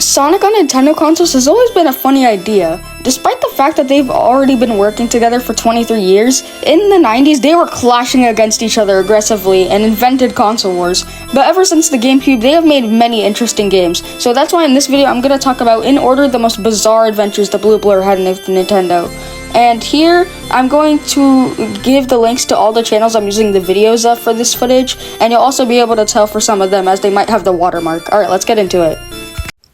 Sonic on Nintendo consoles has always been a funny idea. Despite the fact that they've already been working together for 23 years, in the 90s they were clashing against each other aggressively and invented console wars. But ever since the GameCube, they have made many interesting games. So that's why in this video I'm going to talk about in order the most bizarre adventures the Blue Blur had with Nintendo. And here, I'm going to give the links to all the channels I'm using the videos of for this footage, and you'll also be able to tell for some of them as they might have the watermark. Alright, let's get into it.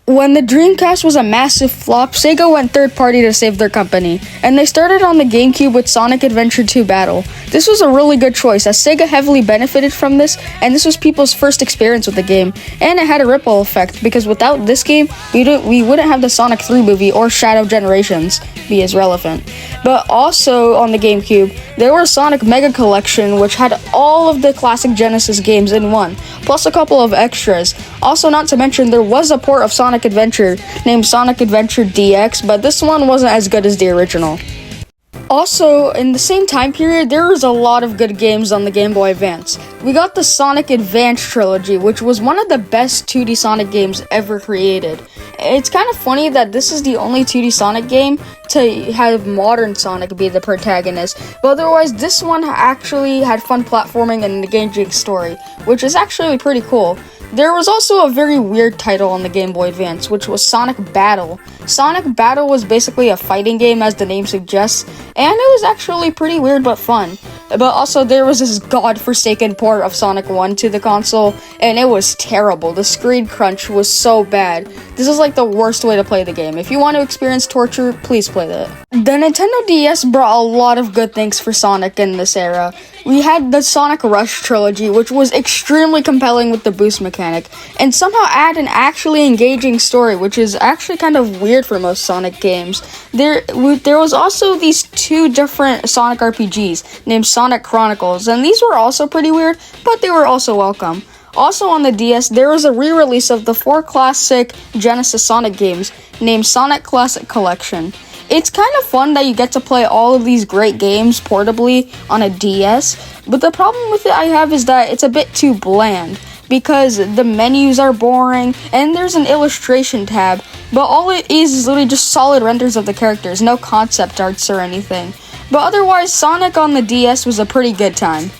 When the Dreamcast was a massive flop, Sega went third party to save their company, and they started on the GameCube with Sonic Adventure 2 Battle. This was a really good choice, as Sega heavily benefited from this, and this was people's first experience with the game, and it had a ripple effect, because without this game, we wouldn't have the Sonic 3 movie or Shadow Generations be as relevant. But also on the GameCube, there was Sonic Mega Collection, which had all of the classic Genesis games in one, plus a couple of extras. Also, not to mention, there was a port of Sonic Adventure named Sonic Adventure DX, but this one wasn't as good as the original. Also, in the same time period, there was a lot of good games on the Game Boy Advance. We got the Sonic Advance trilogy, which was one of the best 2D Sonic games ever created. It's kind of funny that this is the only 2D Sonic game to have modern Sonic be the protagonist, but otherwise this one actually had fun platforming and an engaging story, which is actually pretty cool. There was also a very weird title on the Game Boy Advance, which was Sonic Battle. Sonic Battle was basically a fighting game, as the name suggests, and it was actually pretty weird but fun. But also there was this godforsaken port of Sonic 1 to the console, and it was terrible. The screen crunch was so bad. This is like the worst way to play the game. If you want to experience torture, please play that. The Nintendo DS brought a lot of good things for Sonic in this era. We had the Sonic Rush trilogy, which was extremely compelling with the boost mechanic, and somehow add an actually engaging story, which is actually kind of weird for most Sonic games. There was also these two different Sonic RPGs named Sonic Chronicles, and these were also pretty weird, but they were also welcome. Also on the DS, there was a re-release of the 4 classic Genesis Sonic games named Sonic Classic Collection. It's kind of fun that you get to play all of these great games portably on a DS, but the problem with it I have is that it's a bit too bland, because the menus are boring, and there's an illustration tab, but all it is literally just solid renders of the characters, no concept arts or anything. But otherwise, Sonic on the DS was a pretty good time.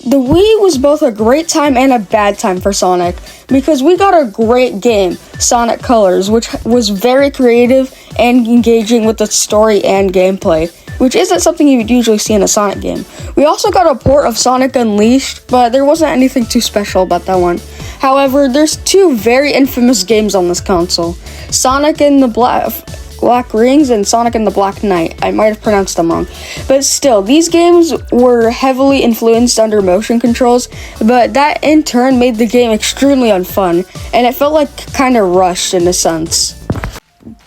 The Wii was both a great time and a bad time for Sonic, because we got a great game, Sonic Colors, which was very creative and engaging with the story and gameplay, which isn't something you would usually see in a Sonic game. We also got a port of Sonic Unleashed, but there wasn't anything too special about that one. However, there's two very infamous games on this console, Sonic and the Black Rings and Sonic and the Black Knight. I might have pronounced them wrong. But still, these games were heavily influenced under motion controls, but that in turn made the game extremely unfun, and it felt like kind of rushed in a sense.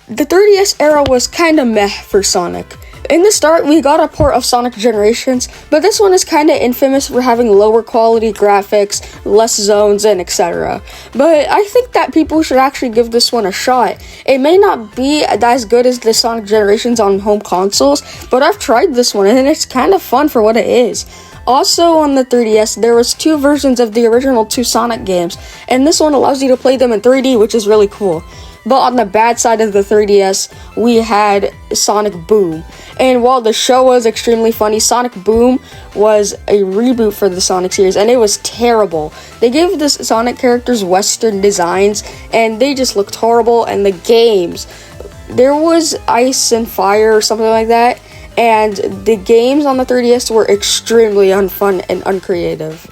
The 3DS era was kind of meh for Sonic. In the start, we got a port of Sonic Generations, but this one is kind of infamous for having lower quality graphics, less zones, and etc. But I think that people should actually give this one a shot. It may not be as good as the Sonic Generations on home consoles, but I've tried this one, and it's kind of fun for what it is. Also on the 3DS, there was 2 versions of the original 2 Sonic games, and this one allows you to play them in 3D, which is really cool. But on the bad side of the 3DS, we had Sonic Boom. And while the show was extremely funny, Sonic Boom was a reboot for the Sonic series, and it was terrible. They gave the Sonic characters Western designs, and they just looked horrible, and the games, there was Ice and Fire or something like that, and the games on the 3DS were extremely unfun and uncreative.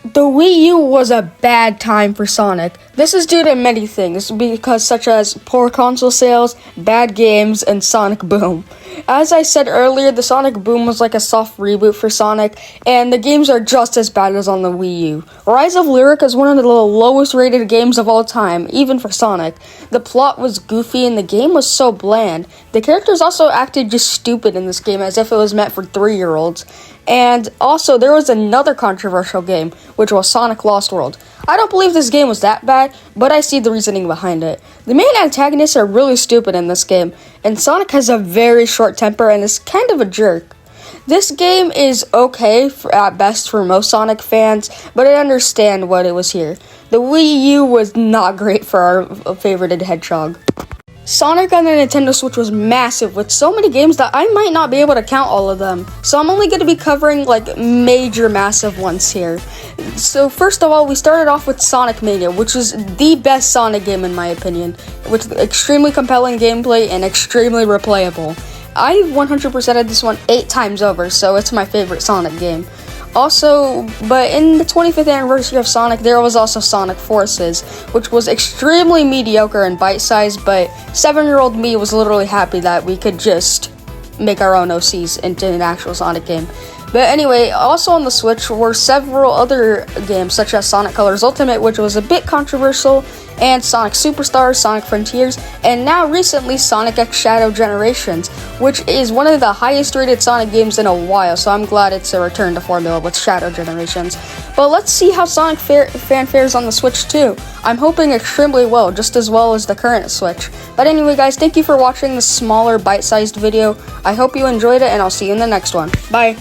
The Wii U was a bad time for Sonic. This is due to many things, because such as poor console sales, bad games, and Sonic Boom. As I said earlier, the Sonic Boom was like a soft reboot for Sonic, and the games are just as bad as on the Wii U. Rise of Lyric is one of the lowest rated games of all time, even for Sonic. The plot was goofy and the game was so bland. The characters also acted just stupid in this game, as if it was meant for 3-year-olds. And also, there was another controversial game, which was Sonic Lost World. I don't believe this game was that bad, but I see the reasoning behind it. The main antagonists are really stupid in this game, and Sonic has a very short temper and is kind of a jerk. This game is okay at best for most Sonic fans, but I understand what it was here. The Wii U was not great for our favorited Hedgehog. Sonic on the Nintendo Switch was massive with so many games that I might not be able to count all of them. So I'm only going to be covering like major massive ones here. So first of all, we started off with Sonic Mania, which was the best Sonic game in my opinion, with extremely compelling gameplay and extremely replayable. I 100%ed this one 8 times over, so it's my favorite Sonic game. Also, but in the 25th anniversary of Sonic, there was also Sonic Forces, which was extremely mediocre and bite-sized, but 7-year-old me was literally happy that we could just make our own OCs into an actual Sonic game. But anyway, also on the Switch were several other games, such as Sonic Colors Ultimate, which was a bit controversial, and Sonic Superstars, Sonic Frontiers, and now recently Sonic X Shadow Generations, which is one of the highest rated Sonic games in a while, so I'm glad it's a return to formula with Shadow Generations. But let's see how Sonic fan fares on the Switch too. I'm hoping extremely well, just as well as the current Switch. But anyway guys, thank you for watching this smaller bite-sized video. I hope you enjoyed it, and I'll see you in the next one. Bye!